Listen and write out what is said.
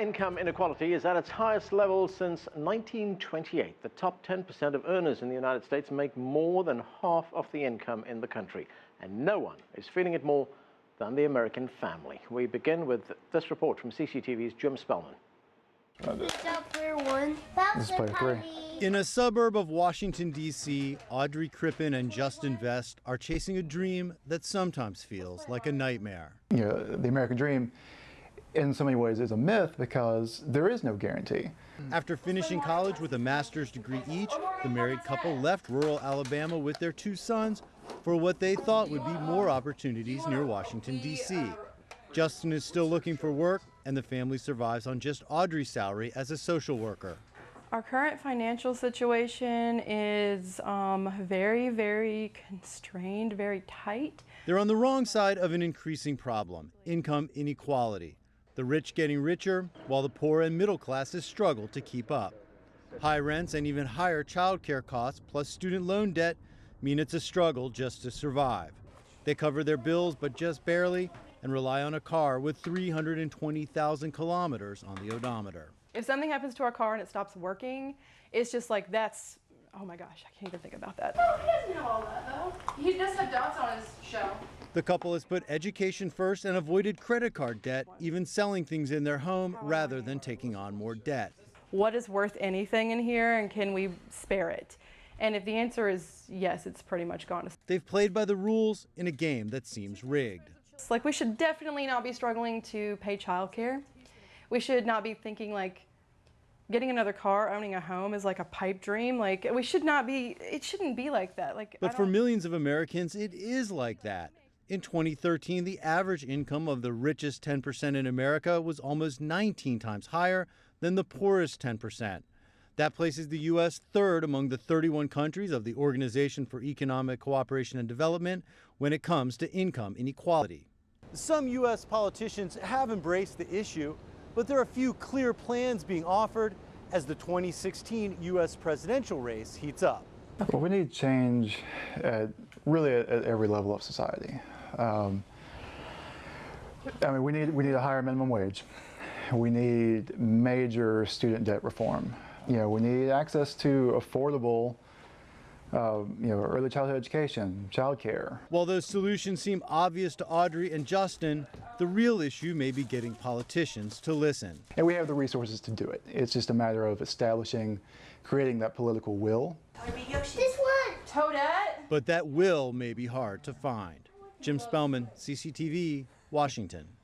income inequality is at its highest level since 1928. The top 10% of earners in the United States make more than half of the income in the country, and no one is feeling it more than the American family. We begin with this report from CCTV's Jim Spellman. In a suburb of Washington, D.C., Audrey Crippen and Justin Vest are chasing a dream that sometimes feels like a nightmare. You know, the American dream in so many ways is a myth because there is no guarantee. After finishing college with a master's degree each, the married couple left rural Alabama with their 2 sons for what they thought would be more opportunities near Washington, D.C. Justin is still looking for work, and the family survives on just Audrey's salary as a social worker. Our current financial situation is very, very constrained, very tight. They're on the wrong side of an increasing problem, income inequality. The rich getting richer, while the poor and middle classes struggle to keep up. High rents and even higher child care costs, plus student loan debt, mean it's a struggle just to survive. They cover their bills, but just barely, and rely on a car with 320,000 kilometers on the odometer. If something happens to our car and it stops working, it's just like that's, oh my gosh, I can't even think about that. Oh, he doesn't know all that though. He does have dots on his show. The couple has put education first and avoided credit card debt, even selling things in their home rather than taking on more debt. What is worth anything in here, and can we spare it? And if the answer is yes, it's pretty much gone. They've played by the rules in a game that seems rigged. It's like we should definitely not be struggling to pay childcare. We should not be thinking like getting another car, owning a home is like a pipe dream. Like we should not be, it shouldn't be like that. But for millions of Americans, it is like that. In 2013, the average income of the richest 10% in America was almost 19 times higher than the poorest 10%. That places the U.S. third among the 31 countries of the Organization for Economic Cooperation and Development when it comes to income inequality. Some U.S. politicians have embraced the issue, but there are a few clear plans being offered as the 2016 U.S. presidential race heats up. Well, we need change really at every level of society. I mean, we need a higher minimum wage. We need major student debt reform. You know, we need access to affordable, early childhood education, childcare. While those solutions seem obvious to Audrey and Justin, the real issue may be getting politicians to listen. And we have the resources to do it. It's just a matter of creating that political will. This one! Toadette! But that will may be hard to find. Jim Spellman, CCTV, Washington.